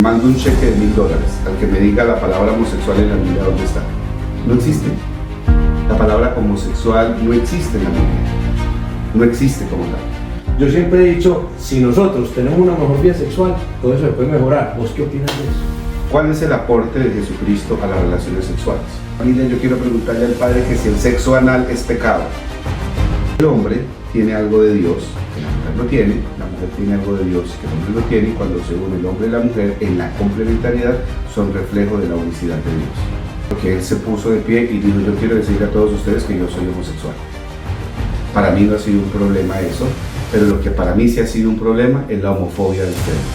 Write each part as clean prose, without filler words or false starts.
mando un cheque de $1000 al que me diga la palabra homosexual en la Biblia, ¿dónde está? No existe. La palabra homosexual no existe en la Biblia. No existe como tal. Yo siempre he dicho, si nosotros tenemos una mejor vida sexual, todo eso se puede mejorar. ¿Vos qué opinas de eso? ¿Cuál es el aporte de Jesucristo a las relaciones sexuales? Familia, yo quiero preguntarle al Padre que si el sexo anal es pecado. El hombre tiene algo de Dios que la mujer no tiene, la mujer tiene algo de Dios que el hombre no tiene, y cuando se une el hombre y la mujer en la complementariedad son reflejo de la unicidad de Dios. Porque Él se puso de pie y dijo, yo quiero decirle a todos ustedes que yo soy homosexual. Para mí no ha sido un problema eso, pero lo que para mí sí ha sido un problema es la homofobia de ustedes.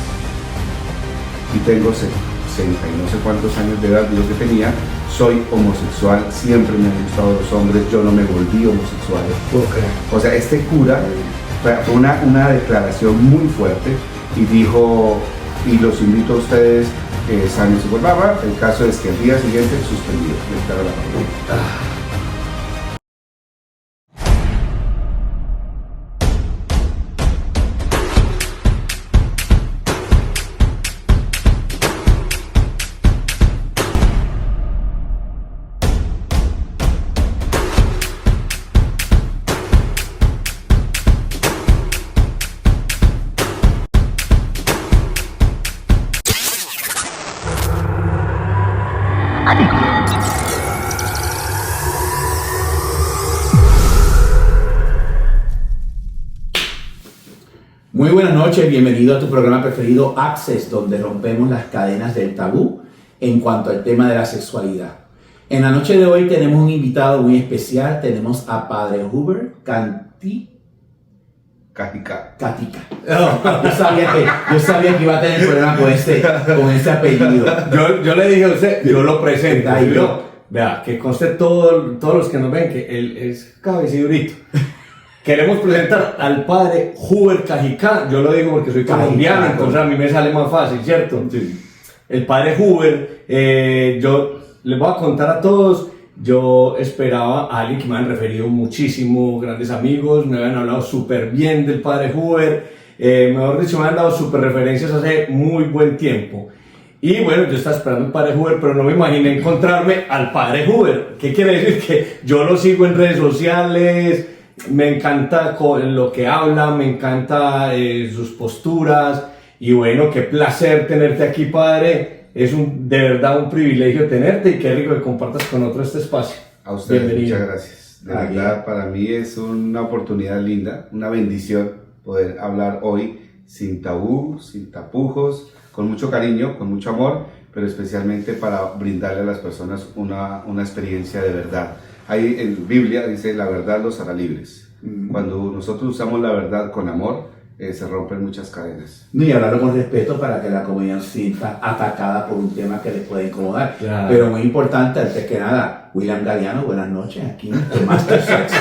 Y tengo 60 y no sé cuántos años de edad, yo que tenía, soy homosexual, siempre me han gustado los hombres, yo no me volví homosexual. Okay. O sea, este cura fue una declaración muy fuerte y dijo, y los invito a ustedes que sanen su baba. El caso es que el día siguiente suspendido. Muy buenas noches, bienvenido a tu programa preferido Access, donde rompemos las cadenas del tabú en cuanto al tema de la sexualidad. En la noche de hoy tenemos un invitado muy especial, tenemos a Padre Hubert Cajica. Catica. Yo sabía que iba a tener problema con ese apellido. Yo le dije a usted, yo lo presento. Ahí yo. Vea, que conste todos los que nos ven que él es cabecidurito. Queremos presentar al padre Hubert Cajica. Yo lo digo porque soy colombiano, entonces a mí me sale más fácil, ¿cierto? Sí. El padre Hubert, yo les voy a contar a todos. Yo esperaba a alguien que me han referido muchísimo, grandes amigos, me habían hablado súper bien del padre Hubert, mejor dicho, me han dado súper referencias hace muy buen tiempo. Y bueno, yo estaba esperando al padre Hubert, pero no me imaginé encontrarme al padre Hubert. ¿Qué quiere decir? Que yo lo sigo en redes sociales, me encanta lo que habla, me encanta sus posturas, y bueno, qué placer tenerte aquí, padre. Es de verdad un privilegio tenerte y qué rico que compartas con otro este espacio. A ustedes, bienvenido. muchas gracias. De verdad, para mí es una oportunidad linda, una bendición poder hablar hoy sin tabú, sin tapujos, con mucho cariño, con mucho amor, pero especialmente para brindarle a las personas una experiencia de verdad. Ahí en Biblia dice, la verdad los hará libres. Cuando nosotros usamos la verdad con amor, se rompen muchas cadenas. Y hablarlo con respeto para que la comunidad se sienta atacada por un tema que les puede incomodar. Claro. Pero muy importante, antes que nada, William Galeano, buenas noches, aquí en Master Sex.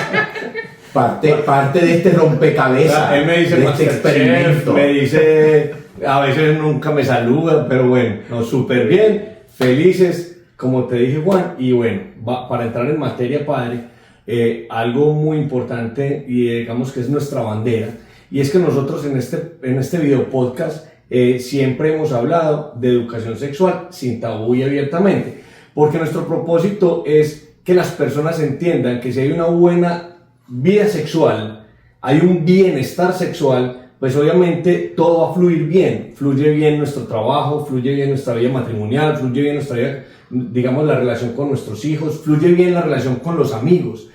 Parte de este rompecabezas, Él me dice de este experimento. me dice, a veces nunca me saluda, pero bueno, súper bien, felices, como te dije, Juan. Y bueno, para entrar en materia, padre, algo muy importante y digamos que es nuestra bandera, y es que nosotros en este video podcast siempre hemos hablado de educación sexual sin tabú y abiertamente, porque nuestro propósito es que las personas entiendan que si hay una buena vida sexual, hay un bienestar sexual, pues obviamente todo va a fluir bien, fluye bien nuestro trabajo, fluye bien nuestra vida matrimonial, fluye bien nuestra vida, digamos, la relación con nuestros hijos, fluye bien la relación con los amigos.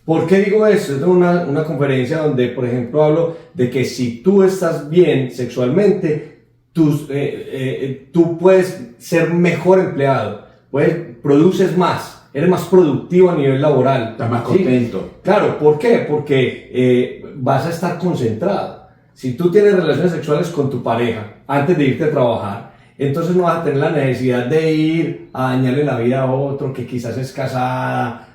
¿Por qué digo esto? Es una conferencia donde, por ejemplo, hablo de que si tú estás bien sexualmente, tú puedes ser mejor empleado, produces más, eres más productivo a nivel laboral. Estás más contento. ¿Sí? Claro, ¿por qué? Porque vas a estar concentrado. Si tú tienes relaciones sexuales con tu pareja antes de irte a trabajar, entonces no vas a tener la necesidad de ir a dañarle la vida a otro que quizás es casada,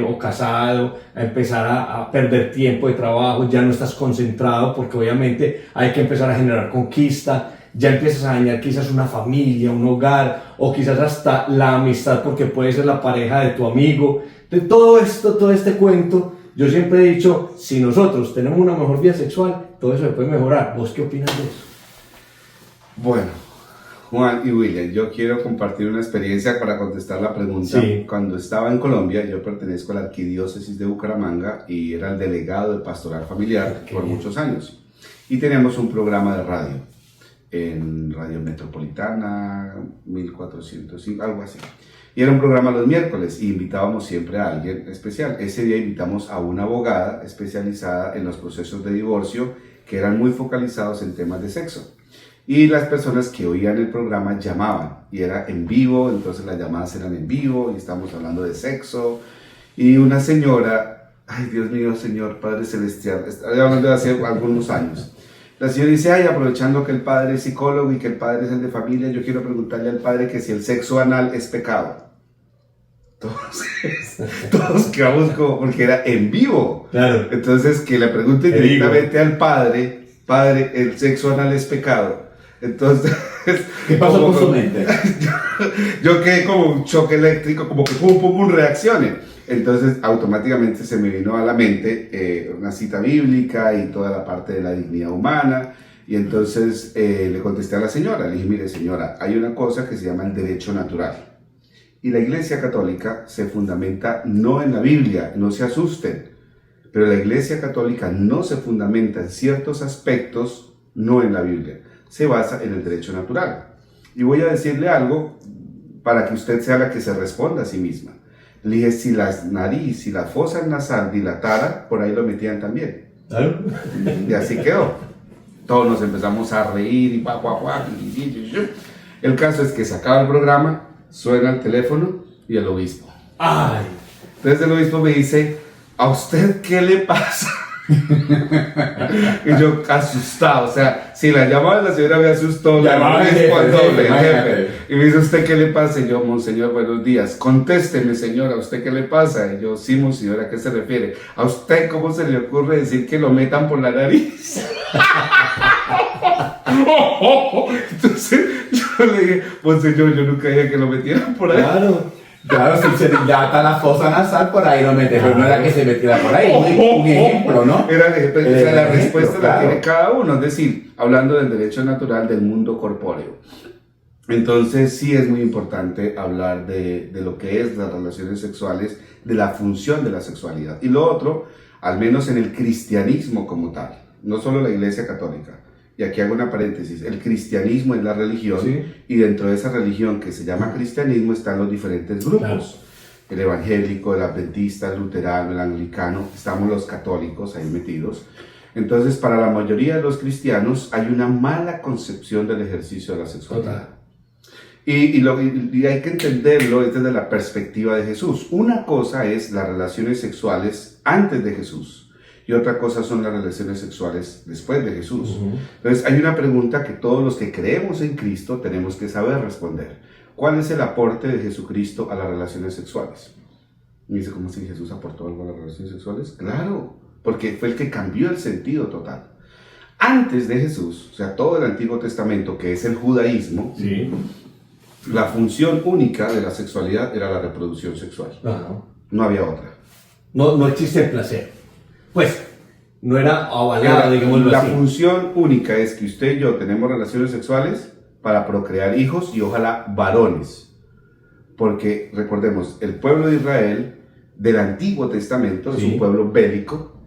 o casado, a empezar a perder tiempo de trabajo, ya no estás concentrado porque obviamente hay que empezar a generar conquista, ya empiezas a dañar quizás una familia, un hogar, o quizás hasta la amistad porque puede ser la pareja de tu amigo. De todo este cuento, yo siempre he dicho, si nosotros tenemos una mejor vida sexual, todo eso se puede mejorar. ¿Vos qué opinas de eso? Bueno, Juan y William, yo quiero compartir una experiencia para contestar la pregunta. Sí. Cuando estaba en Colombia, yo pertenezco a la Arquidiócesis de Bucaramanga y era el delegado de Pastoral Familiar por muchos años. Y teníamos un programa de radio, en Radio Metropolitana, 1405, algo así. Y era un programa los miércoles y invitábamos siempre a alguien especial. Ese día invitamos a una abogada especializada en los procesos de divorcio que eran muy focalizados en temas de sexo. Y las personas que oían el programa llamaban y era en vivo, entonces las llamadas eran en vivo y estábamos hablando de sexo. Y una señora, ay Dios mío, Señor Padre Celestial, estoy hablando de hace algunos años. La señora dice, ay, aprovechando que el padre es psicólogo y que el padre es el de familia, yo quiero preguntarle al padre que si el sexo anal es pecado. Todos quedamos como, porque era en vivo. Claro. Entonces, que le pregunten directamente al padre, padre, ¿el sexo anal es pecado? Entonces, ¿qué pasó con su mente? Yo quedé como un choque eléctrico, como que pum, reaccione. Entonces, automáticamente se me vino a la mente una cita bíblica y toda la parte de la dignidad humana. Y entonces le contesté a la señora, le dije, mire señora, hay una cosa que se llama el derecho natural. Y la Iglesia Católica se fundamenta no en la Biblia, no se asusten, pero la Iglesia Católica no se fundamenta en ciertos aspectos, no en la Biblia, se basa en el derecho natural. Y voy a decirle algo para que usted sea la que se responda a sí misma. Le dije, si la nariz, si la fosa nasal dilatara, por ahí lo metían también. ¿Claro? Y así quedó. Todos nos empezamos a reír y el caso es que se acaba el programa, suena el teléfono y el obispo. Ay. Entonces el obispo me dice, ¿a usted qué le pasa? Y yo asustado, o sea, si la llamaba la señora me asustó, Llamaba el jefe. Y me dice, ¿usted qué le pasa? Y yo, monseñor, buenos días, contésteme señora, ¿a usted qué le pasa? Y yo, sí, monseñor, ¿a qué se refiere? ¿A usted cómo se le ocurre decir que lo metan por la nariz? Entonces yo le dije, monseñor, yo nunca dije que lo metieran por ahí. Claro, si se dilata la fosa nasal, por ahí lo mete, pero no era que se metiera por ahí, un ejemplo, ¿no? Era el ejemplo, o sea, la respuesta claro. La tiene cada uno, es decir, hablando del derecho natural del mundo corpóreo. Entonces sí es muy importante hablar de lo que es las relaciones sexuales, de la función de la sexualidad. Y lo otro, al menos en el cristianismo como tal, no solo la Iglesia Católica. Y aquí hago una paréntesis, el cristianismo es la religión, sí. Y dentro de esa religión que se llama cristianismo están los diferentes grupos. Claro. El evangélico, el adventista, el luterano, el anglicano, estamos los católicos ahí metidos. Entonces, para la mayoría de los cristianos hay una mala concepción del ejercicio de la sexualidad. Total. Y hay que entenderlo desde la perspectiva de Jesús. Una cosa es las relaciones sexuales antes de Jesús. Y otra cosa son las relaciones sexuales después de Jesús. Entonces hay una pregunta que todos los que creemos en Cristo tenemos que saber responder. ¿Cuál es el aporte de Jesucristo a las relaciones sexuales? Y dice, ¿cómo si Jesús aportó algo a las relaciones sexuales? Claro, porque fue el que cambió el sentido total. Antes de Jesús, o sea, todo el Antiguo Testamento, que es el judaísmo, sí. La función única de la sexualidad era la reproducción sexual. Ajá. No había otra. No existe el placer. Pues, no era avalada, digámoslo La así. función única es que usted y yo tenemos relaciones sexuales para procrear hijos y ojalá varones. Porque, recordemos, el pueblo de Israel del Antiguo Testamento es un pueblo bélico,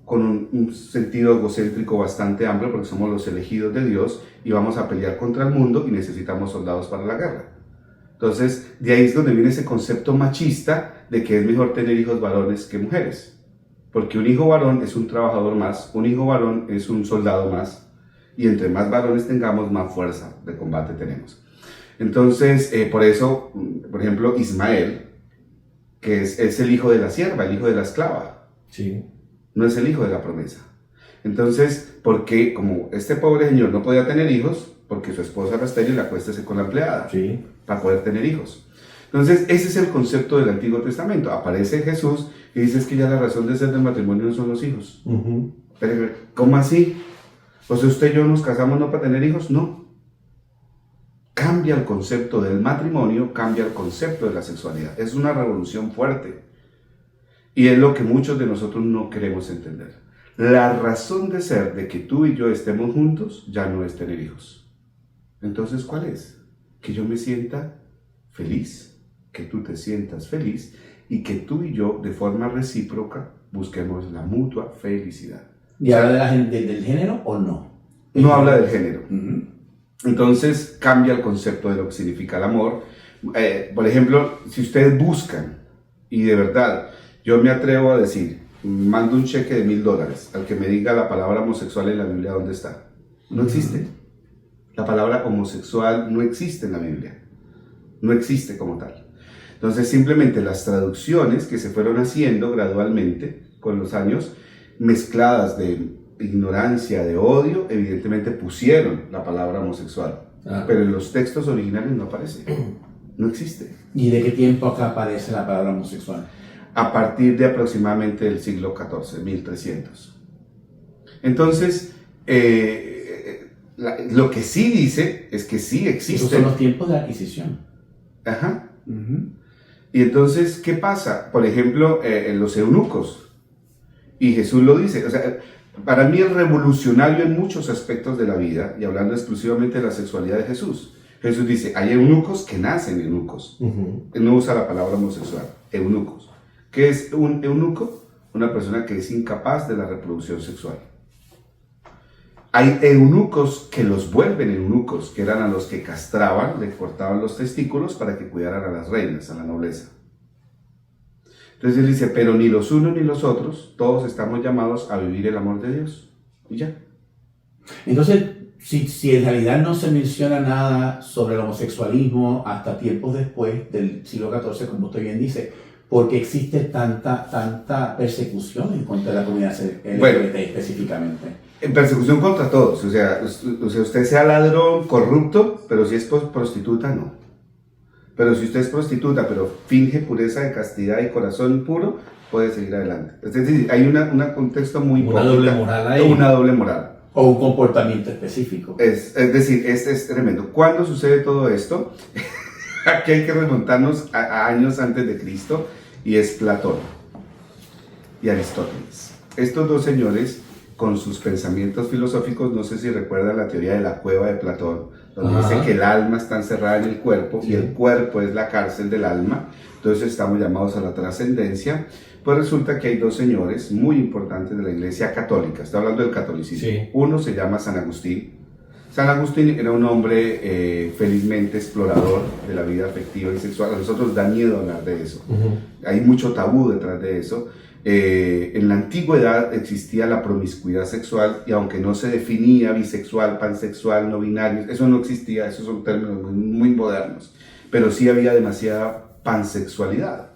con un sentido egocéntrico bastante amplio, porque somos los elegidos de Dios y vamos a pelear contra el mundo y necesitamos soldados para la guerra. Entonces, de ahí es donde viene ese concepto machista de que es mejor tener hijos varones que mujeres. Porque un hijo varón es un trabajador más, un hijo varón es un soldado más, y entre más varones tengamos, más fuerza de combate tenemos. Entonces, por eso, por ejemplo, Ismael, que es el hijo de la sierva, el hijo de la esclava, sí. No es el hijo de la promesa. Entonces, porque como este pobre señor no podía tener hijos, porque su esposa era estéril, la acuéstese con la empleada, Sí. para poder tener hijos. Entonces, ese es el concepto del Antiguo Testamento. Aparece Jesús y dice que ya la razón de ser del matrimonio no son los hijos. Pero, ¿cómo así? O sea, usted y yo nos casamos no para tener hijos, no. Cambia el concepto del matrimonio, cambia el concepto de la sexualidad. Es una revolución fuerte. Y es lo que muchos de nosotros no queremos entender. La razón de ser de que tú y yo estemos juntos ya no es tener hijos. Entonces, ¿cuál es? Que yo me sienta feliz, que tú te sientas feliz y que tú y yo, de forma recíproca, busquemos la mutua felicidad. ¿Y habla de del género o no? No habla del género. Uh-huh. Entonces cambia el concepto de lo que significa el amor. Por ejemplo, si ustedes buscan, y de verdad, yo me atrevo a decir, mando un cheque de $1,000 al que me diga la palabra homosexual en la Biblia, ¿dónde está? No existe. La palabra homosexual no existe en la Biblia. No existe como tal. Entonces simplemente las traducciones que se fueron haciendo gradualmente con los años, mezcladas de ignorancia, de odio, evidentemente pusieron la palabra homosexual. Pero en los textos originales no aparece. No existe. ¿Y de qué tiempo acá aparece la palabra homosexual? A partir de aproximadamente del siglo XIV, 1300. Entonces, lo que sí dice es que sí existe. Esos son los tiempos de adquisición. Ajá. Uh-huh. Y entonces, ¿qué pasa? Por ejemplo, en los eunucos. Y Jesús lo dice. O sea, para mí es revolucionario en muchos aspectos de la vida, y hablando exclusivamente de la sexualidad de Jesús. Jesús dice, hay eunucos que nacen eunucos. Uh-huh. Él no usa la palabra homosexual, eunucos. ¿Qué es un eunuco? Una persona que es incapaz de la reproducción sexual. Hay eunucos que los vuelven eunucos, que eran a los que castraban, le cortaban los testículos para que cuidaran a las reinas, a la nobleza. Entonces él dice, pero ni los unos ni los otros, todos estamos llamados a vivir el amor de Dios. Y ya. Entonces, si en realidad no se menciona nada sobre el homosexualismo hasta tiempos después del siglo XIV, como usted bien dice, ¿por qué existe tanta persecución en contra de la comunidad LGBT específicamente? Persecución contra todos. O sea, usted sea ladrón, corrupto, pero si es prostituta, no. Pero si usted es prostituta, pero finge pureza de castidad y corazón puro, puede seguir adelante. Es decir, hay un contexto muy importante. Una doble moral ahí. Una doble moral. O un comportamiento específico. Es decir, este es tremendo. ¿Cuándo sucede todo esto? Aquí hay que remontarnos a años antes de Cristo, y es Platón y Aristóteles. Estos dos señores, con sus pensamientos filosóficos, no sé si recuerdan la teoría de la cueva de Platón, donde dice que el alma está encerrada en el cuerpo, y el cuerpo es la cárcel del alma, entonces estamos llamados a la trascendencia. Pues resulta que hay dos señores muy importantes de la Iglesia Católica, está hablando del catolicismo. Sí. Uno se llama San Agustín. San Agustín era un hombre felizmente explorador de la vida afectiva y sexual. A nosotros da miedo hablar de eso. Uh-huh. Hay mucho tabú detrás de eso. En la antigüedad existía la promiscuidad sexual, y aunque no se definía bisexual, pansexual, no binario, eso no existía, esos son términos muy modernos, pero sí había demasiada pansexualidad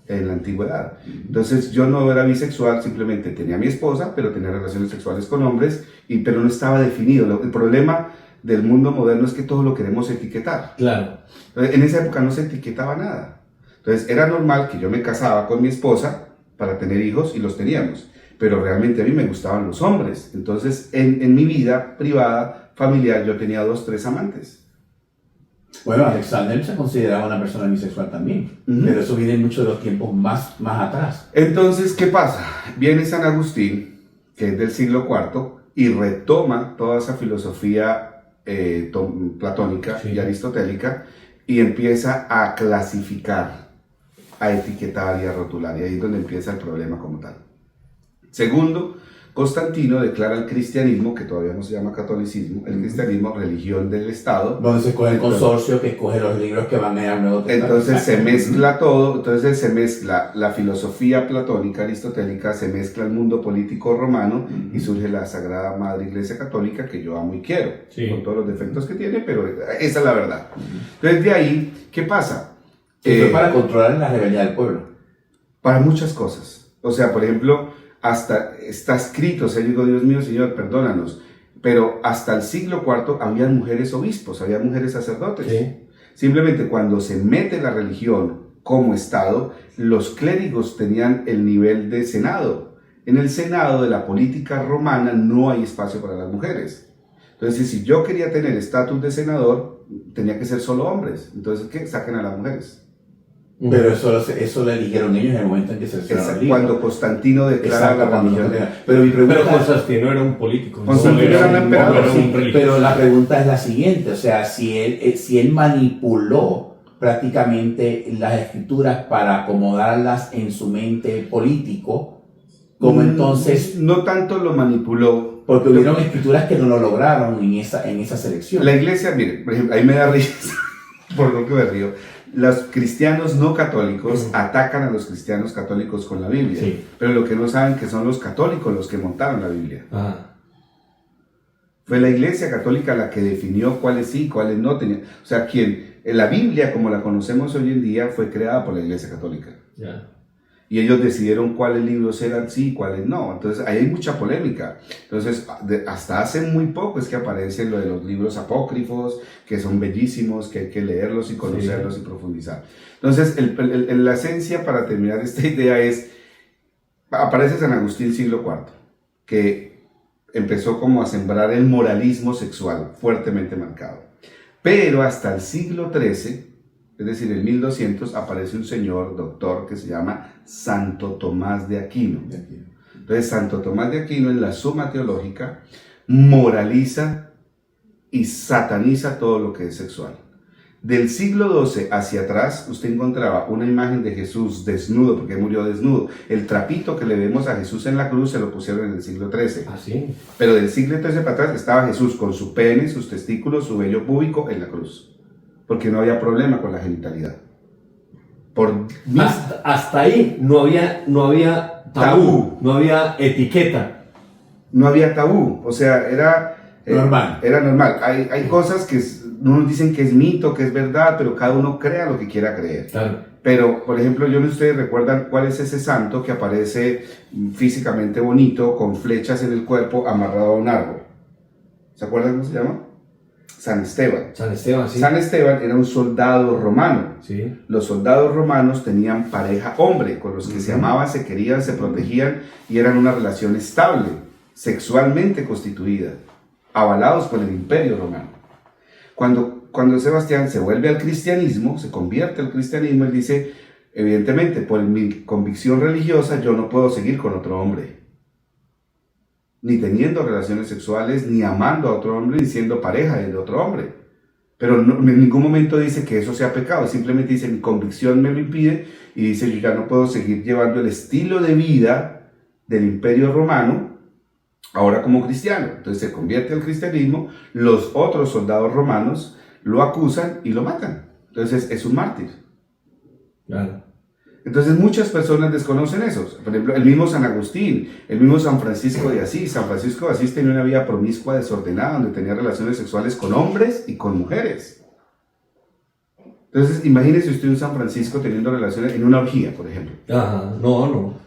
en la antigüedad. Entonces yo no era bisexual, simplemente tenía a mi esposa, pero tenía relaciones sexuales con hombres, pero no estaba definido. El problema del mundo moderno es que todo lo queremos etiquetar. Claro. En esa época no se etiquetaba nada. Entonces era normal que yo me casaba con mi esposa para tener hijos, y los teníamos, pero realmente a mí me gustaban los hombres. Entonces en mi vida privada, familiar, yo tenía 2, 3 amantes. Bueno, Alexander se consideraba una persona bisexual también, pero eso viene mucho de los tiempos más atrás. Entonces, ¿qué pasa? Viene San Agustín, que es del siglo IV, y retoma toda esa filosofía platónica y aristotélica, y empieza a clasificar, a etiquetar y a rotular, y ahí es donde empieza el problema como tal. Segundo, Constantino declara el cristianismo, que todavía no se llama catolicismo, el cristianismo religión del Estado. Donde se escoge el consorcio que escoge los libros que van a ir al Nuevo Testamento. Entonces se mezcla todo, entonces se mezcla la filosofía platónica, aristotélica, se mezcla el mundo político romano, y surge la Sagrada Madre Iglesia Católica, que yo amo y quiero, con todos los defectos que tiene, pero esa es la verdad. Entonces de ahí, ¿qué pasa? Fue para controlar la rebelión del pueblo. Para muchas cosas. O sea, por ejemplo, hasta está escrito, o sea, yo digo, Dios mío, Señor, perdónanos, pero hasta el siglo IV había mujeres obispos, había mujeres sacerdotes. Sí. Simplemente cuando se mete la religión como Estado, los clérigos tenían el nivel de Senado. En el Senado de la política romana no hay espacio para las mujeres. Entonces, si yo quería tener estatus de senador, tenía que ser solo hombres. Entonces, ¿qué? Saquen a las mujeres. Pero eso lo eligieron ellos en el momento en que se Es cuando Constantino declara la religión. Pero mi pregunta Pero Constantino era un político. Constantino era un emperador, no era un religioso. pero la pregunta es la siguiente, o sea, si él manipuló prácticamente las escrituras para acomodarlas en su mente político, como entonces, No tanto lo manipuló. porque hubieron escrituras que no lo lograron en esa selección. La iglesia, mire, por ejemplo, ahí me da risa, por lo que me río. Los cristianos no católicos atacan a los cristianos católicos con la Biblia, Sí. pero lo que no saben que son los católicos los que montaron la Biblia. Ah, Fue la iglesia católica la que definió cuáles sí y cuáles no tenían. O sea, la Biblia, como la conocemos hoy en día, fue creada por la iglesia católica. ya. Y ellos decidieron cuáles libros eran sí y cuáles no. Entonces, ahí hay mucha polémica. Entonces, hasta hace muy poco es que aparecen lo de los libros apócrifos, que son bellísimos, que hay que leerlos y conocerlos y profundizar. Entonces, la esencia, para terminar esta idea, es, aparece San Agustín siglo IV, que empezó como a sembrar el moralismo sexual fuertemente marcado. Pero hasta el siglo XIII, es decir, en 1200, aparece un señor, doctor, que se llama Santo Tomás de Aquino. Entonces, Santo Tomás de Aquino, en la Suma Teológica, moraliza y sataniza todo lo que es sexual. Del siglo XII hacia atrás, usted encontraba una imagen de Jesús desnudo, porque murió desnudo. El trapito que le vemos a Jesús en la cruz se lo pusieron en el siglo XIII. Ah, sí. Pero del siglo XIII para atrás estaba Jesús con su pene, sus testículos, su vello púbico en la cruz. Porque no había problema con la genitalidad. Hasta ahí no había tabú, no había etiqueta. No había tabú, o sea, era Normal. Era normal. Hay cosas que unos dicen que es mito, que es verdad, pero cada uno crea lo que quiera creer. Claro. Pero, por ejemplo, yo no sé si ustedes recuerdan cuál es ese santo que aparece físicamente bonito, con flechas en el cuerpo, amarrado a un árbol. ¿Se acuerdan cómo se llama? San Esteban. San Esteban, sí. San Esteban era un soldado romano. Sí. Los soldados romanos tenían pareja hombre, con los que se amaban, se querían, se protegían y eran una relación estable, sexualmente constituida, avalados por el imperio romano. Cuando Sebastián se vuelve al cristianismo, se convierte al cristianismo, él dice, evidentemente, por mi convicción religiosa, yo no puedo seguir con otro hombre, ni teniendo relaciones sexuales, ni amando a otro hombre, ni siendo pareja de otro hombre. Pero no, en ningún momento dice que eso sea pecado, simplemente dice, mi convicción me lo impide, y dice, yo ya no puedo seguir llevando el estilo de vida del imperio romano, ahora como cristiano. Entonces se convierte al cristianismo, los otros soldados romanos lo acusan y lo matan. Entonces es un mártir. Claro. Entonces muchas personas desconocen eso. Por ejemplo, el mismo San Agustín, el mismo San Francisco de Asís. San Francisco de Asís tenía una vida promiscua, desordenada, donde tenía relaciones sexuales con hombres y con mujeres. Entonces imagínese usted un San Francisco teniendo relaciones en una orgía, por ejemplo. Ajá, no.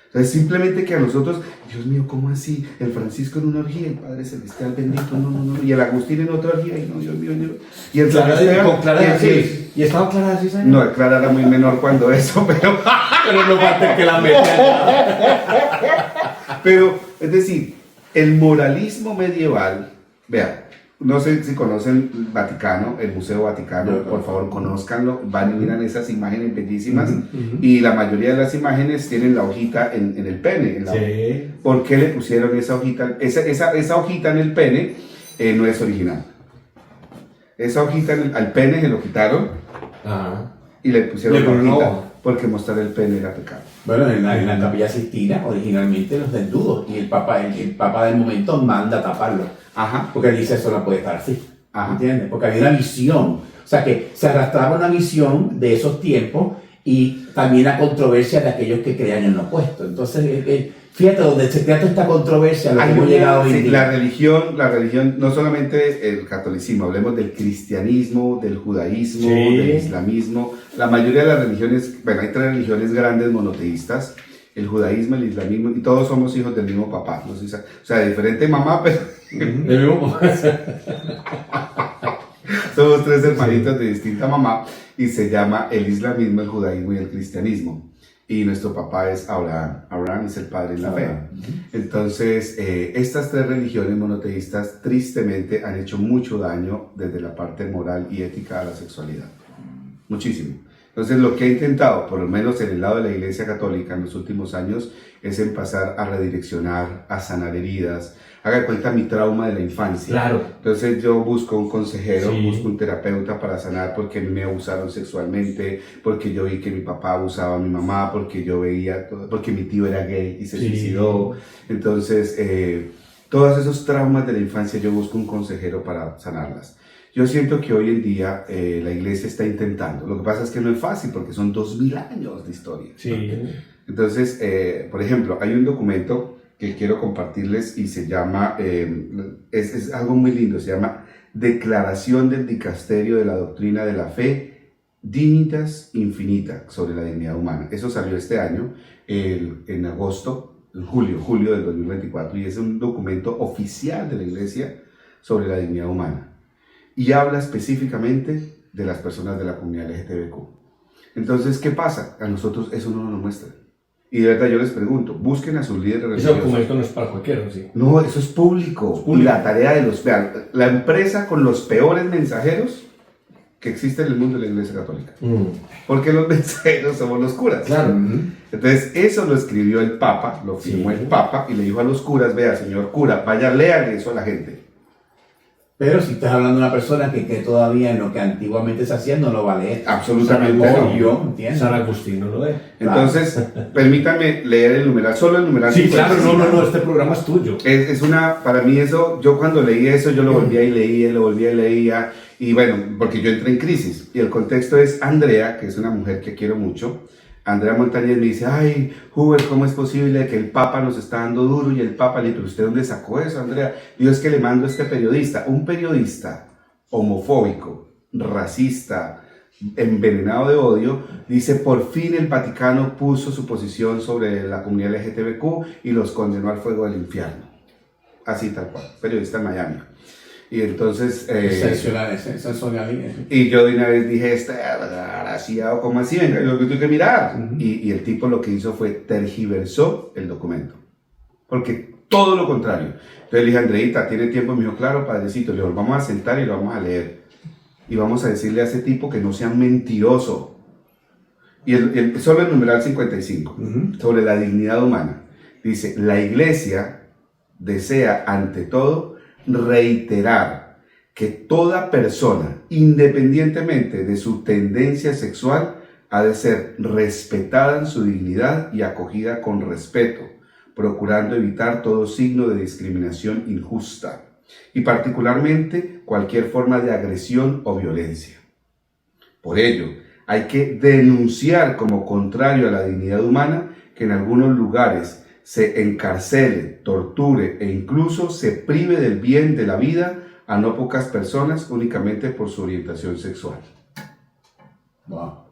Entonces simplemente que a nosotros, Dios mío, ¿cómo así? El Francisco en una orgía, el Padre Celestial bendito, no. Y el Agustín en otra orgía, y no, Dios mío. Y el San Esteban, con Clara de Asís. ¿Y estaba Clara de Asís ahí? no, Clara era muy menor cuando eso, pero Pero no falta que la meta. Pero, es decir, el moralismo medieval, vean, no sé si conocen el Vaticano, el Museo Vaticano, por favor conózcanlo, van y miran esas imágenes bellísimas, y la mayoría de las imágenes tienen la hojita en el pene. Sí. ¿Por qué le pusieron esa hojita? Esa hojita en el pene no es original. Esa hojita al pene se lo quitaron Ajá. y le pusieron Le la ponen una hojita hoja. porque mostrar el pene era pecado. Bueno, en la Capilla Sixtina, originalmente los desnudos, y el Papa del momento manda taparlo, Ajá. porque dice eso no puede estar así, Ajá. ¿entiendes? Porque había una visión, o sea que se arrastraba una visión de esos tiempos y también la controversia de aquellos que creían en lo opuesto. Entonces, fíjate, donde se crea toda esta controversia, a lo que hemos llegado hoy en día. La religión, no solamente el catolicismo, hablemos del cristianismo, del judaísmo, Sí. del islamismo. La mayoría de las religiones, bueno, hay 3 religiones grandes monoteístas, el judaísmo, el islamismo, y todos somos hijos del mismo papá. ¿No? O sea, de diferente mamá, pero El mismo. somos 3 hermanitos de distinta mamá, y se llama el islamismo, el judaísmo y el cristianismo. Y nuestro papá es Abraham. Abraham es el padre en la fe. Entonces, estas 3 religiones monoteístas tristemente han hecho mucho daño desde la parte moral y ética a la sexualidad. muchísimo. Entonces lo que he intentado, por lo menos en el lado de la Iglesia Católica en los últimos años, es empezar a redireccionar, a sanar heridas. Haga de cuenta mi trauma de la infancia. Claro. Entonces yo busco un consejero, Sí. busco un terapeuta para sanar porque a mí me abusaron sexualmente, porque yo vi que mi papá abusaba a mi mamá, porque yo veía, porque mi tío era gay y se Sí. suicidó. Entonces, todos esos traumas de la infancia yo busco un consejero para sanarlas. Yo siento que hoy en día la iglesia está intentando. Lo que pasa es que no es fácil porque son 2000 años de historia. Sí. Entonces, por ejemplo, hay un documento que quiero compartirles y se llama, es algo muy lindo, se llama Declaración del Dicasterio de la Doctrina de la Fe, Dignitas Infinita, sobre la dignidad humana. Eso salió este año, en agosto, en julio del 2024, y es un documento oficial de la Iglesia sobre la dignidad humana. Y habla específicamente de las personas de la comunidad LGTBQ. Entonces, ¿qué pasa? A nosotros eso no nos muestra. Y de verdad yo les pregunto, busquen a sus líderes Ese religiosos. documento no es para cualquiera, ¿sí? No, eso es público. Es público. Y la tarea de los... Vean, la empresa con los peores mensajeros que existe en el mundo de la Iglesia Católica. Porque los mensajeros somos los curas. Claro. Entonces, eso lo escribió el Papa, lo firmó Sí. el Papa y le dijo a los curas, vea, señor cura, vaya, léale eso a la gente. Pero si estás hablando de una persona que todavía en lo que antiguamente se hacía no lo va a leer. Absolutamente San no. Agustín, Yo entiendo. San Agustín no lo es. Entonces, permítanme leer el numeral, solo el numeral. Sí, claro, 55. no, este programa es tuyo. Es una, para mí eso, yo cuando leí eso, yo lo volvía y leía, lo volvía y leía, y bueno, porque yo entré en crisis, y el contexto es Andrea, que es una mujer que quiero mucho. Andrea Montañez me dice, ay, Huber, ¿cómo es posible que el Papa nos está dando duro? Y el Papa le dice, ¿pero usted dónde sacó eso, Andrea? Digo, es que le mando a este periodista, un periodista homofóbico, racista, envenenado de odio, dice, por fin el Vaticano puso su posición sobre la comunidad LGTBQ y los condenó al fuego del infierno. Así tal cual, periodista en Miami. Y entonces... y yo de una vez dije, así, ¿cómo así? Venga, lo que tengo que mirar. Y el tipo lo que hizo fue tergiversó el documento. Porque todo lo contrario. Entonces le dije, Andreita, ¿tiene tiempo? Me dijo, claro, padrecito. Le dijo, vamos a sentar y lo vamos a leer. Y vamos a decirle a ese tipo que no sea mentiroso. Y solo el numeral 55, sobre la dignidad humana. Dice, la Iglesia desea ante todo reiterar que toda persona, independientemente de su tendencia sexual, ha de ser respetada en su dignidad y acogida con respeto, procurando evitar todo signo de discriminación injusta y particularmente cualquier forma de agresión o violencia. Por ello, hay que denunciar como contrario a la dignidad humana que en algunos lugares se encarcele, torture e incluso se prive del bien de la vida a no pocas personas únicamente por su orientación sexual. Wow.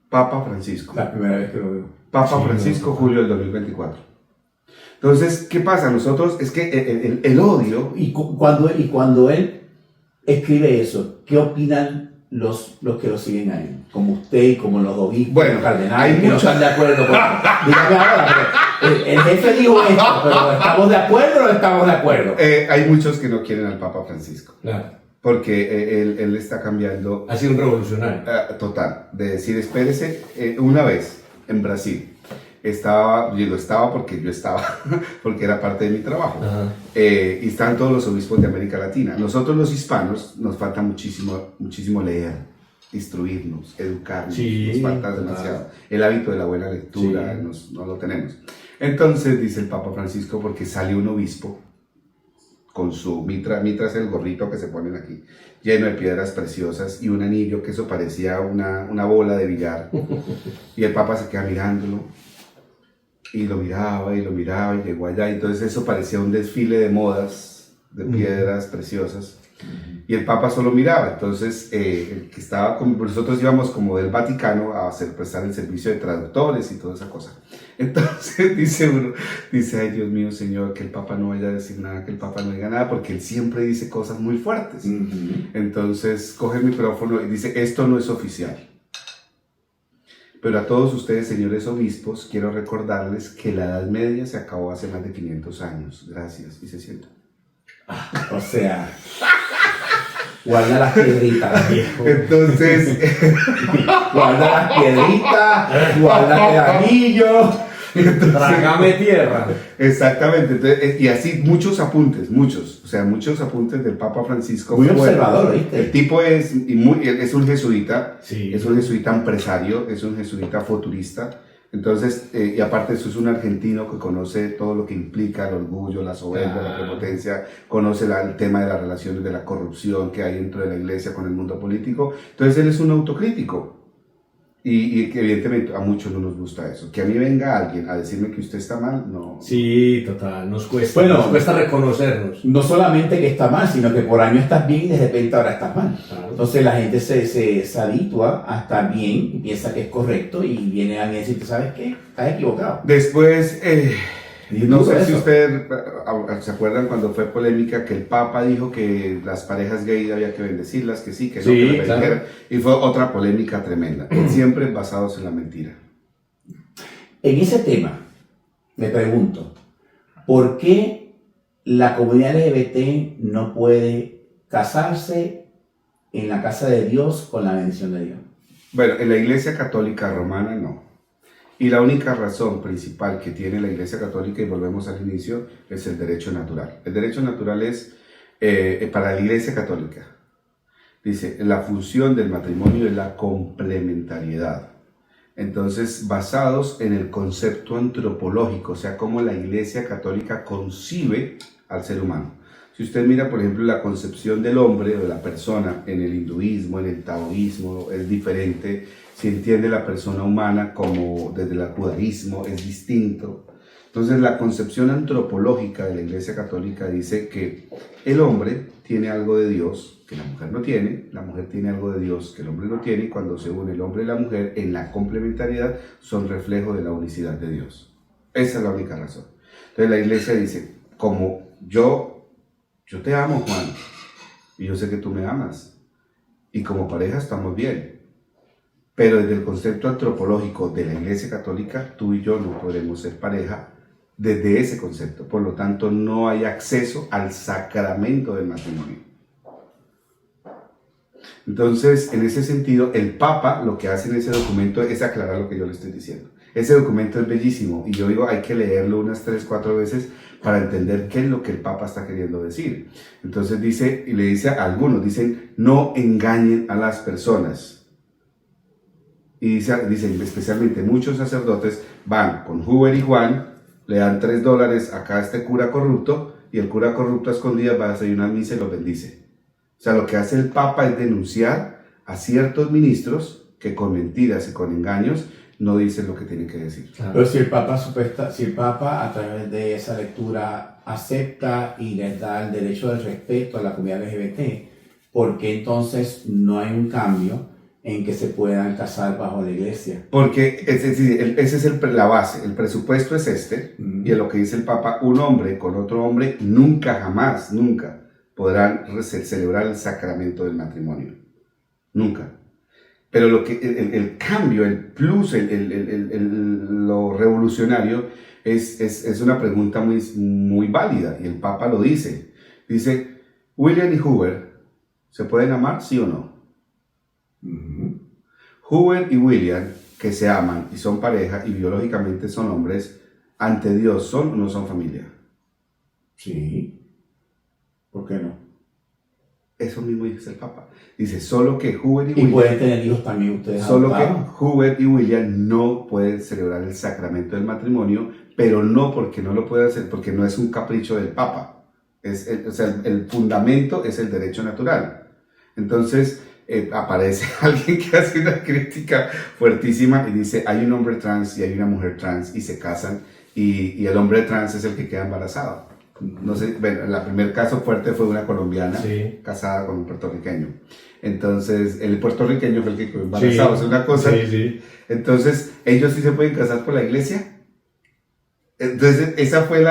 Papa Francisco. La primera vez que lo veo. Papa Francisco, julio del 2024. Entonces, ¿qué pasa? Nosotros, es que el odio... Y cuando él escribe eso, ¿qué opinan los que lo siguen a él? Como usted y como los obispos, Bueno, los cardenales, hay que no muchos- están de acuerdo con dígame ahora, pero el jefe dijo esto, pero ¿estamos de acuerdo o no estamos de acuerdo? hay muchos que no quieren al Papa Francisco, Claro. porque él está cambiando Ha sido un revolucionario. total, de decir, espérese, una vez en Brasil, estaba porque era parte de mi trabajo, Ajá. y están todos los obispos de América Latina. Nosotros los hispanos nos falta muchísimo leer, instruirnos, educarnos, Sí, nos falta total. demasiado. El hábito de la buena lectura Sí. no lo tenemos. Entonces dice el Papa Francisco, porque sale un obispo con su mitra es el gorrito que se ponen aquí, lleno de piedras preciosas y un anillo que eso parecía una bola de billar. Y el Papa se queda mirándolo y lo miraba y llegó allá. Entonces eso parecía un desfile de modas de piedras preciosas. Y el Papa solo miraba. Entonces el que estaba nosotros íbamos como del Vaticano a prestar el servicio de traductores y toda esa cosa. Entonces dice uno, ay Dios mío, Señor, que el Papa no vaya a decir nada, que el Papa no diga nada, porque él siempre dice cosas muy fuertes. Entonces coge el micrófono y dice, esto no es oficial. Pero a todos ustedes, señores obispos, quiero recordarles que la Edad Media se acabó hace más de 500 años. Gracias. Y se sienta. O sea, Guarda las piedritas, viejo. Entonces, Guarda las piedritas, guarda el anillo. Trágame tierra. exactamente. Entonces, y así muchos apuntes, muchos. O sea, muchos apuntes del Papa Francisco. Muy fueron. observador, ¿viste? El tipo es un jesuita, Sí. es un jesuita empresario, es un jesuita futurista. Entonces, y aparte eso es un argentino que conoce todo lo que implica el orgullo, la soberbia, la prepotencia, conoce el tema de las relaciones de la corrupción que hay dentro de la iglesia con el mundo político. Entonces él es un autocrítico. Y que evidentemente a muchos no nos gusta eso. Que a mí venga alguien a decirme que usted está mal, no. Sí, total, nos cuesta, Bueno, nos cuesta reconocernos. No solamente que está mal, sino que por año estás bien y de repente ahora estás mal. Claro. Entonces la gente se habitua a estar bien y piensa que es correcto y viene alguien a decirte, ¿sabes qué? Estás equivocado. Después, Y no duro sé si eso. ustedes se acuerdan cuando fue polémica que el Papa dijo que las parejas gay había que bendecirlas, que sí, que no, Sí, que la claro. bendijera. Y fue otra polémica tremenda. Siempre basados en la mentira. En ese tema, me pregunto, ¿por qué la comunidad LGBT no puede casarse en la casa de Dios con la bendición de Dios? Bueno, en la Iglesia Católica Romana no. Y la única razón principal que tiene la Iglesia Católica, y volvemos al inicio, es el derecho natural. El derecho natural es, para la Iglesia Católica, dice, la función del matrimonio es la complementariedad. Entonces, basados en el concepto antropológico, o sea, cómo la Iglesia Católica concibe al ser humano. Si usted mira, por ejemplo, la concepción del hombre o de la persona en el hinduismo, en el taoísmo, es diferente. Si entiende la persona humana como desde el judaísmo, es distinto. Entonces, la concepción antropológica de la Iglesia Católica dice que el hombre tiene algo de Dios que la mujer no tiene, la mujer tiene algo de Dios que el hombre no tiene, y cuando se une el hombre y la mujer en la complementariedad son reflejo de la unicidad de Dios. Esa es la única razón. Entonces, la Iglesia dice, como yo te amo, Juan, y yo sé que tú me amas, y como pareja estamos bien. Pero desde el concepto antropológico de la Iglesia Católica, tú y yo no podremos ser pareja desde ese concepto. Por lo tanto, no hay acceso al sacramento del matrimonio. Entonces, en ese sentido, el Papa lo que hace en ese documento es aclarar lo que yo le estoy diciendo. Ese documento es bellísimo y yo digo, hay que leerlo unas 3, 4 veces para entender qué es lo que el Papa está queriendo decir. Entonces dice, y le dice a algunos, dicen, no engañen a las personas. Y dicen, especialmente muchos sacerdotes van con Huber y Juan, le dan $3 acá a este cura corrupto, y el cura corrupto a escondidas va a hacer una misa y los bendice. O sea, lo que hace el Papa es denunciar a ciertos ministros que con mentiras y con engaños no dicen lo que tienen que decir. Claro. Pero si el Papa a través de esa lectura acepta y les da el derecho del respeto a la comunidad LGBT, ¿por qué entonces no hay un cambio en que se puedan casar bajo la iglesia? Porque esa es la base, el presupuesto es este, y es lo que dice el Papa, un hombre con otro hombre nunca, jamás, nunca podrán celebrar el sacramento del matrimonio. Nunca. Pero lo que, el cambio, el plus, lo revolucionario es una pregunta muy válida, y el Papa lo dice. Dice, ¿William y Huber se pueden amar, sí o no? Huber y William, que se aman y son pareja y biológicamente son hombres, ante Dios ¿son o no son familia? Sí. ¿Por qué no? Eso mismo dice el Papa. Dice, solo que Huber y Y William, pueden tener hijos también ustedes. solo que adoptados. Huber y William no pueden celebrar el sacramento del matrimonio, pero no porque no lo pueden hacer, porque no es un capricho del Papa. O sea, el fundamento es el derecho natural. Entonces, aparece alguien que hace una crítica fuertísima y dice, hay un hombre trans y hay una mujer trans y se casan, y el hombre trans es el que queda embarazado. No sé, bueno, el primer caso fuerte fue una colombiana casada con un puertorriqueño. Entonces, el puertorriqueño fue el que quedó embarazado, es una cosa. Sí. Entonces, ellos sí se pueden casar por la iglesia. Entonces, esa fue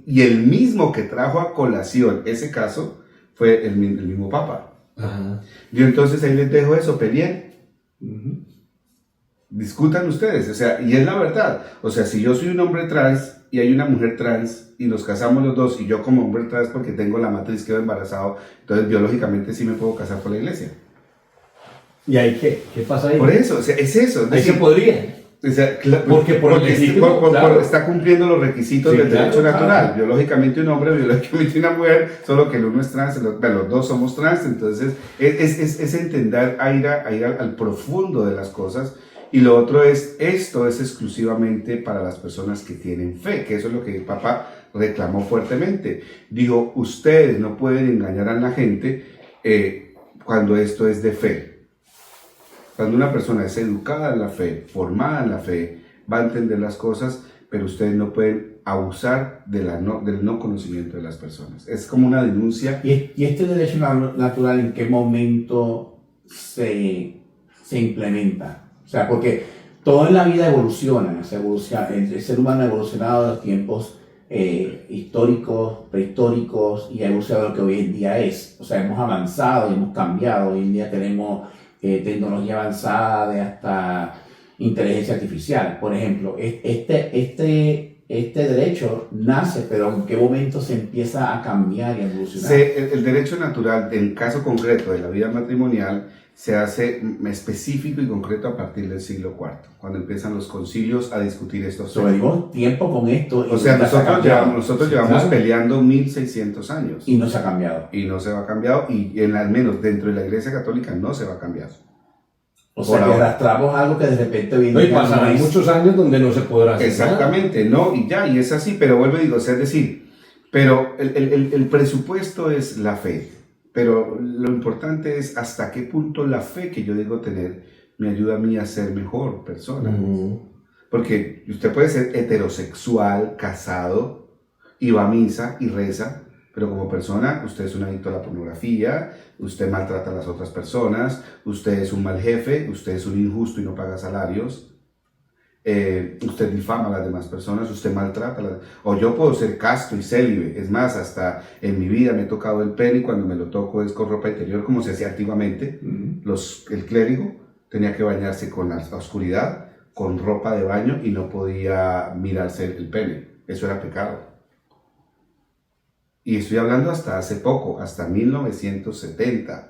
y el mismo que trajo a colación ese caso fue el mismo Papa. Ajá. Yo entonces ahí les dejo eso, peleen. Discutan ustedes, o sea, y es la verdad. O sea, si yo soy un hombre trans y hay una mujer trans y nos casamos los dos y yo como hombre trans porque tengo la matriz, quedo embarazado, entonces biológicamente sí me puedo casar por la iglesia. ¿Y ahí qué? ¿Qué pasa ahí? Por eso, o sea, es eso. Es Ahí decir, se podría. o sea, Porque por el legítimo, claro. está cumpliendo los requisitos Sí, del claro, derecho natural. claro. Biológicamente un hombre, biológicamente una mujer, solo que el uno es trans, los dos somos trans. Entonces, es entender a ir al profundo de las cosas. Y lo otro es, esto es exclusivamente para las personas que tienen fe, que eso es lo que el Papa reclamó fuertemente. Dijo, ustedes no pueden engañar a la gente cuando esto es de fe. Cuando una persona es educada en la fe, formada en la fe, va a entender las cosas, pero ustedes no pueden abusar del no conocimiento de las personas. Es como una denuncia. ¿Y este derecho natural en qué momento se implementa? O sea, porque todo en la vida evoluciona, el ser humano ha evolucionado de los tiempos históricos, prehistóricos, y ha evolucionado lo que hoy en día es. O sea, hemos avanzado y hemos cambiado. Hoy en día tenemos tecnología avanzada de hasta inteligencia artificial. Por ejemplo, este derecho nace, pero ¿en qué momento se empieza a cambiar y a evolucionar? El derecho natural, en caso concreto de la vida matrimonial, se hace específico y concreto a partir del siglo IV, cuando empiezan los concilios a discutir estos temas. Sobrevivimos tiempo con esto. O sea, nosotros llevamos peleando 1600 años. Y no se ha cambiado. Y no se va a cambiar, y al menos dentro de la Iglesia Católica no se va a cambiar. O sea, que arrastramos algo que de repente viene. Y pasarán muchos años donde no se podrá hacer. Exactamente, no, y es así, pero vuelvo y digo, es decir, pero el presupuesto es la fe. Pero lo importante es hasta qué punto la fe que yo digo tener me ayuda a mí a ser mejor persona. Porque usted puede ser heterosexual, casado, y va a misa y reza, pero como persona usted es un adicto a la pornografía, usted maltrata a las otras personas, usted es un mal jefe, usted es un injusto y no paga salarios. Usted difama a las demás personas, usted maltrata o yo puedo ser casto y célibe, es más, hasta en mi vida me he tocado el pene y cuando me lo toco es con ropa interior como se hacía antiguamente. El clérigo tenía que bañarse con la oscuridad, con ropa de baño y no podía mirarse el pene, eso era pecado. Y estoy hablando hasta hace poco, hasta 1970.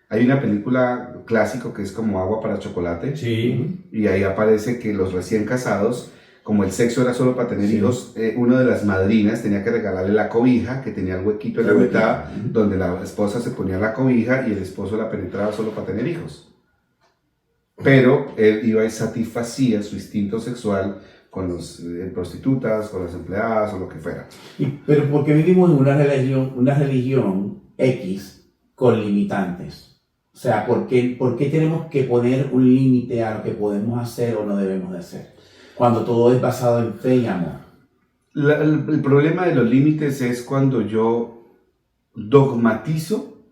Hay una película clásico que es como Agua para Chocolate. Sí. Y ahí aparece que los recién casados, como el sexo era solo para tener hijos, una de las madrinas tenía que regalarle la cobija, que tenía el huequito en la mitad, donde la esposa se ponía la cobija y el esposo la penetraba solo para tener hijos. Pero él iba y satisfacía su instinto sexual con los prostitutas, con las empleadas o lo que fuera. Pero porque vivimos en una religión X con limitantes. O sea, ¿por qué tenemos que poner un límite a lo que podemos hacer o no debemos de hacer? Cuando todo es basado en fe y amor. El problema de los límites es cuando yo dogmatizo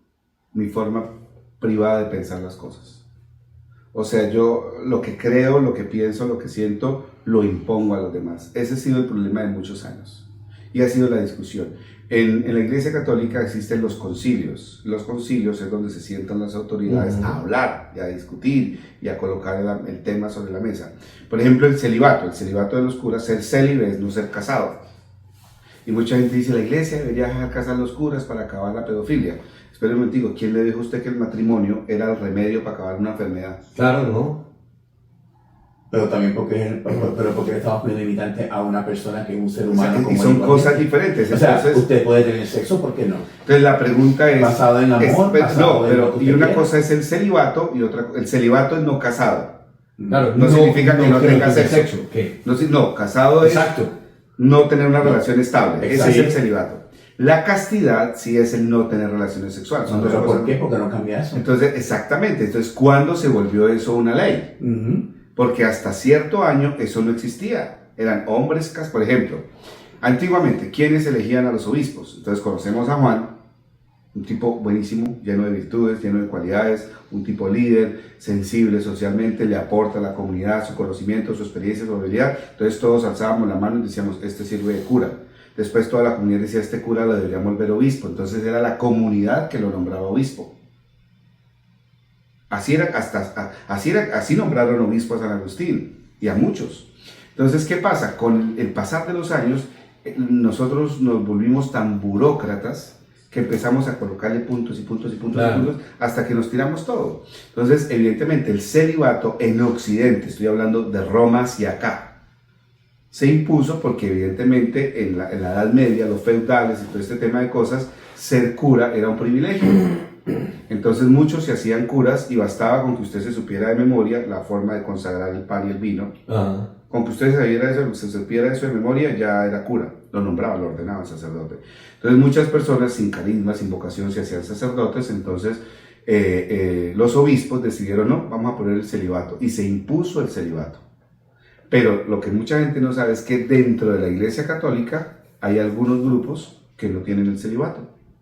mi forma privada de pensar las cosas. O sea, yo lo que creo, lo que pienso, lo que siento, lo impongo a los demás. Ese ha sido el problema de muchos años. Y ha sido la discusión. En la Iglesia Católica existen los concilios. Los concilios es donde se sientan las autoridades a hablar y a discutir y a colocar el tema sobre la mesa. Por ejemplo, el celibato. El celibato de los curas, ser célibe es no ser casado. Y mucha gente dice, la Iglesia debería dejar casar a los curas para acabar la pedofilia. Espera un momentico, ¿quién le dijo a usted que el matrimonio era el remedio para acabar una enfermedad? Claro, ¿no? Pero también porque le estamos poniendo limitante a una persona que es un ser humano. Y son cosas diferentes. O sea, entonces, usted puede tener sexo, ¿por qué no? Entonces la pregunta es... Basado en amor, y una cosa es el celibato y otra... El celibato es no casado. Claro, no significa que no tenga sexo. ¿Qué? No, casado es Exacto. no tener una relación estable. Exacto. Ese es el celibato. La castidad sí es el no tener relaciones sexuales. Son dos ¿Pero cosas. por qué? Porque no cambia eso. Entonces, exactamente. Entonces, ¿cuándo se volvió eso una ley? Porque hasta cierto año eso no existía. Eran hombres casados. Por ejemplo, antiguamente, ¿quiénes elegían a los obispos? Entonces conocemos a Juan, un tipo buenísimo, lleno de virtudes, lleno de cualidades, un tipo líder, sensible socialmente, le aporta a la comunidad su conocimiento, su experiencia, su habilidad. Entonces todos alzábamos la mano y decíamos, este sirve de cura. Después toda la comunidad decía, este cura lo deberíamos volver obispo. Entonces era la comunidad que lo nombraba obispo. Así nombraron obispo a San Agustín y a muchos. Entonces, ¿qué pasa? Con el pasar de los años, nosotros nos volvimos tan burócratas que empezamos a colocarle puntos y puntos y puntos, claro, y puntos hasta que nos tiramos todo. Entonces, evidentemente, el celibato en Occidente, estoy hablando de Roma hacia acá, se impuso porque evidentemente en la Edad Media, los feudales y todo este tema de cosas, ser cura era un privilegio. Entonces muchos se hacían curas y bastaba con que usted se supiera de memoria la forma de consagrar el pan y el vino. ajá. Con que usted se supiera eso de memoria, ya era cura, lo nombraba, lo ordenaba el sacerdote. Entonces muchas personas sin carisma, sin vocación, se hacían sacerdotes. Entonces los obispos decidieron, no, vamos a poner el celibato, y se impuso el celibato. Pero lo que mucha gente no sabe es que dentro de la Iglesia Católica hay algunos grupos que no tienen el celibato.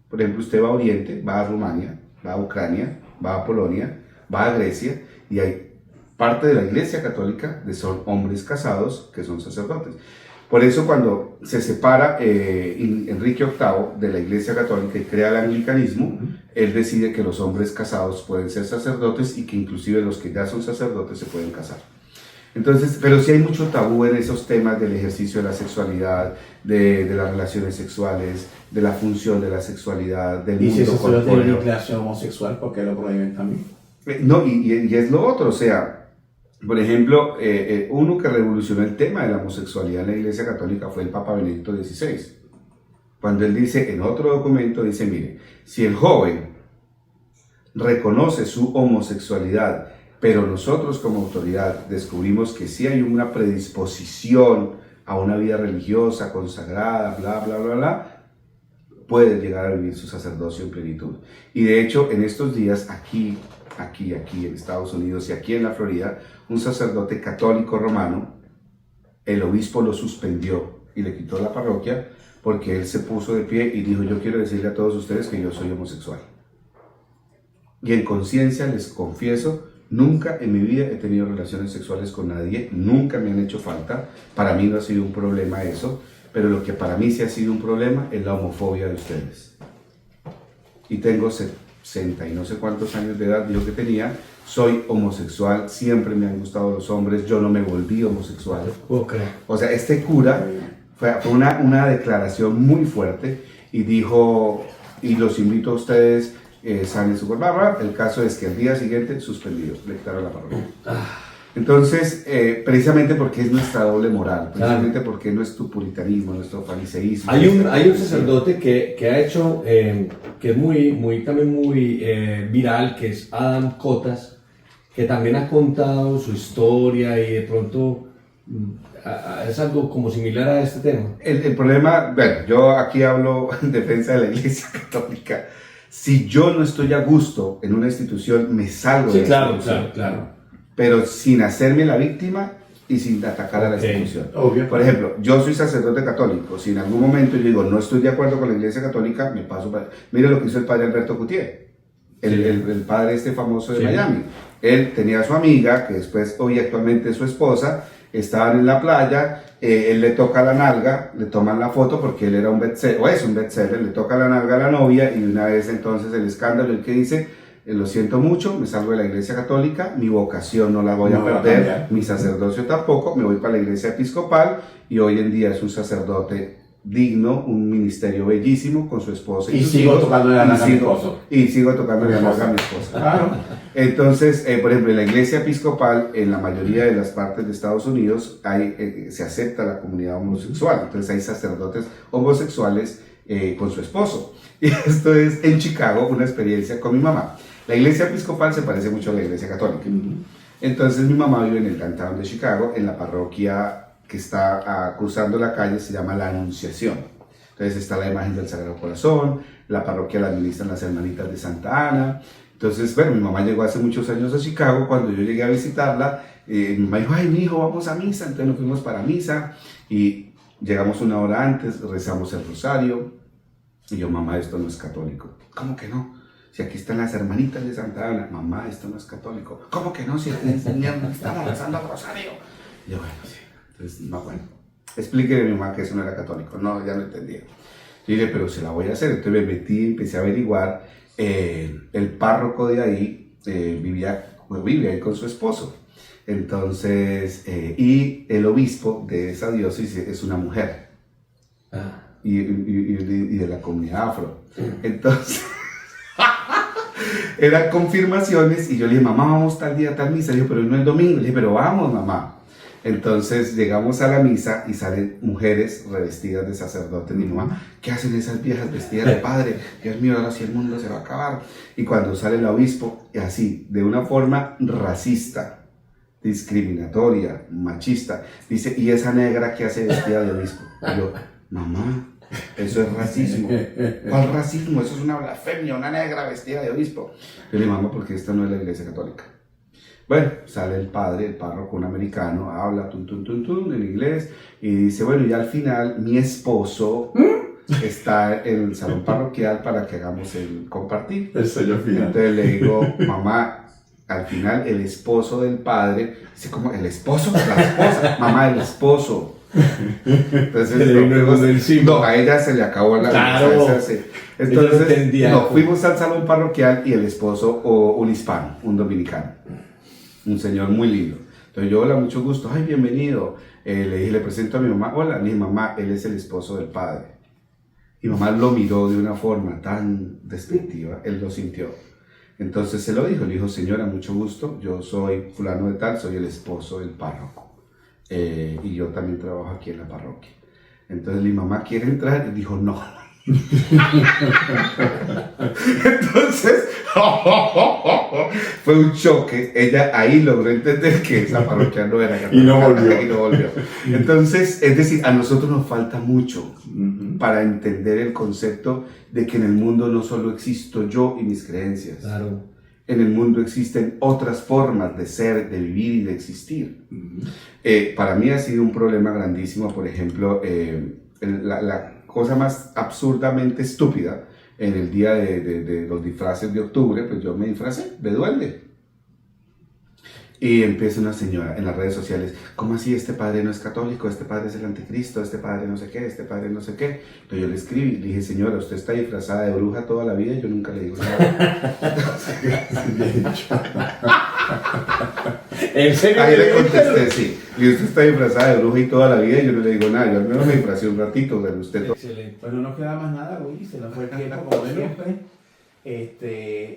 Por ejemplo, usted va a Oriente, va a Rumania, va a Ucrania, va a Polonia, va a Grecia, y hay parte de la Iglesia Católica son hombres casados que son sacerdotes. Por eso cuando se separa Enrique VIII de la Iglesia Católica y crea el anglicanismo, él decide que los hombres casados pueden ser sacerdotes y que inclusive los que ya son sacerdotes se pueden casar. Entonces, pero sí hay mucho tabú en esos temas del ejercicio de la sexualidad, de las relaciones sexuales, de la función de la sexualidad, del Y si mundo eso solo tiene corpóreo. vinculación homosexual, ¿por qué lo prohíben también? No, y es lo otro, o sea, por ejemplo, uno que revolucionó el tema de la homosexualidad en la Iglesia Católica fue el Papa Benedicto XVI. Cuando él dice, en otro documento, dice, mire, si el joven reconoce su homosexualidad, pero nosotros como autoridad descubrimos que sí hay una predisposición a una vida religiosa, consagrada, bla, bla, bla, bla, puede llegar a vivir su sacerdocio en plenitud. Y de hecho, en estos días, aquí en Estados Unidos y aquí en la Florida, un sacerdote católico romano, el obispo lo suspendió y le quitó la parroquia porque él se puso de pie y dijo, yo quiero decirle a todos ustedes que yo soy homosexual. Y en conciencia les confieso, nunca en mi vida he tenido relaciones sexuales con nadie, nunca me han hecho falta, para mí no ha sido un problema eso, pero lo que para mí sí ha sido un problema es la homofobia de ustedes. Y tengo 60 y no sé cuántos años de edad, dijo que tenía, soy homosexual, siempre me han gustado los hombres, yo no me volví homosexual. Okay. O sea, este cura fue una declaración muy fuerte y dijo, y los invito a ustedes, sanen su barba. El caso es que al día siguiente suspendido, le quitaron la parroquia. Entonces, precisamente porque es nuestra doble moral, precisamente porque no es tu puritanismo, nuestro fariseísmo. Hay un sacerdote que ha hecho, que es también muy viral, que es Adam Cotas, que también ha contado su historia y de pronto es algo como similar a este tema. El problema, bueno, yo aquí hablo en defensa de la Iglesia Católica. Si yo no estoy a gusto en una institución, me salgo de la institución. Claro. Pero sin hacerme la víctima y sin atacar a la institución. Obvio. Por ejemplo, yo soy sacerdote católico. Si en algún momento yo digo, no estoy de acuerdo con la Iglesia Católica, me paso para... Mire lo que hizo el padre Alberto Coutier, el padre este famoso de Miami. Él tenía a su amiga, que después hoy actualmente es su esposa, estaban en la playa, él le toca la nalga, le toman la foto porque él era un bestseller, o es un bestseller, le toca la nalga a la novia y una vez entonces el escándalo, el que dice, lo siento mucho, me salgo de la Iglesia Católica, mi vocación no la voy a perder, mi sacerdocio tampoco, me voy para la Iglesia Episcopal y hoy en día es un sacerdote digno, un ministerio bellísimo con su esposa y sigo tocando la nalga a mi esposo. Y sigo tocando la nalga a mi esposa. Claro. Entonces, por ejemplo, en la Iglesia Episcopal, en la mayoría de las partes de Estados Unidos, se acepta la comunidad homosexual. Entonces hay sacerdotes homosexuales con su esposo. Y esto es en Chicago, una experiencia con mi mamá. La Iglesia Episcopal se parece mucho a la Iglesia Católica. Entonces mi mamá vive en el downtown de Chicago, en la parroquia que está cruzando la calle, se llama La Anunciación. Entonces está la imagen del Sagrado Corazón, la parroquia la administran las hermanitas de Santa Ana. Entonces, bueno, mi mamá llegó hace muchos años a Chicago. Cuando yo llegué a visitarla, mi mamá dijo, ay, mi hijo, vamos a misa. Entonces nos fuimos para misa y llegamos una hora antes, rezamos el rosario. Y yo, mamá, esto no es católico. ¿Cómo que no? Si aquí están las hermanitas de Santa Ana. Mamá, esto no es católico. ¿Cómo que no? Si estamos rezando el rosario. Y yo, bueno, sí. Entonces, no, bueno. Explíquele a mi mamá que eso no era católico. No, ya no entendía. Yo dije, pero se la voy a hacer. Entonces me metí, empecé a averiguar. El párroco de ahí vive ahí con su esposo. Entonces, y el obispo de esa diócesis es una mujer. Y de la comunidad afro. Entonces, eran confirmaciones y yo le dije, mamá, vamos tal día, tal misa. Le dije, pero no es domingo. Le dije, pero vamos, mamá. Entonces llegamos a la misa y salen mujeres revestidas de sacerdotes. Mi mamá, ¿qué hacen esas viejas vestidas de padre? Dios mío, ahora sí el mundo se va a acabar. Y cuando sale el obispo, y así, de una forma racista, discriminatoria, machista, dice, ¿y esa negra qué hace vestida de obispo? Y yo, mamá, eso es racismo. ¿Cuál racismo? Eso es una blasfemia, una negra vestida de obispo. Yo le digo, mamá, porque esta no es la iglesia católica. Bueno, sale el padre, el párroco, un americano, habla en inglés y dice, bueno, y al final mi esposo está en el salón parroquial para que hagamos el compartir. El sello final. Entonces le digo, mamá, al final el esposo del padre, dice, ¿cómo? ¿El esposo? La esposa, mamá, el esposo. Entonces, no, a ella se le acabó la claro. Entonces, fuimos al salón parroquial y el esposo, un hispano, un dominicano, un señor muy lindo. Entonces yo, hola, mucho gusto, ay, bienvenido. Le dije, le presento a mi mamá, hola, mi mamá, él es el esposo del padre. Mi mamá lo miró de una forma tan despectiva, él lo sintió. Entonces se lo dijo, le dijo, señora, mucho gusto, yo soy fulano de tal, soy el esposo del párroco. Y yo también trabajo aquí en la parroquia. Entonces mi mamá quiere entrar y dijo no. Entonces fue un choque. Ella ahí logró entender que esa parroquia no era católica. Y no volvió. Entonces, es decir, a nosotros nos falta mucho para entender el concepto de que en el mundo no solo existo yo y mis creencias. Claro. En el mundo existen otras formas de ser, de vivir y de existir. Para mí ha sido un problema grandísimo, por ejemplo, la cosa más absurdamente estúpida, en el día de los disfraces de octubre, pues yo me disfracé de duende. Y empieza una señora en las redes sociales, ¿cómo así este padre no es católico? Este padre es el anticristo, este padre no sé qué, este padre no sé qué. Entonces yo le escribí, le dije, señora, usted está disfrazada de bruja toda la vida y yo nunca le digo nada. ¿En serio? Ahí le contesté, sí. Y usted está disfrazada de bruja y toda la vida y yo no le digo nada. Yo al menos me disfracé un ratito, pero usted... Excelente. Pues no nos queda más nada, Willy, se nos fue el tiempo como siempre.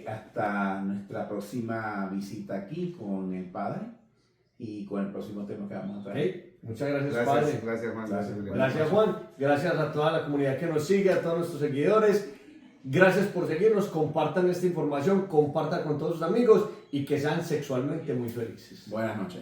Hasta nuestra próxima visita aquí con el padre y con el próximo tema que vamos a traer. Okay. Muchas gracias, Gracias, padre. gracias, Juan. Gracias, Juan. Gracias a toda la comunidad que nos sigue, a todos nuestros seguidores. Gracias por seguirnos. Compartan esta información, compartan con todos sus amigos y que sean sexualmente muy felices. Buenas noches.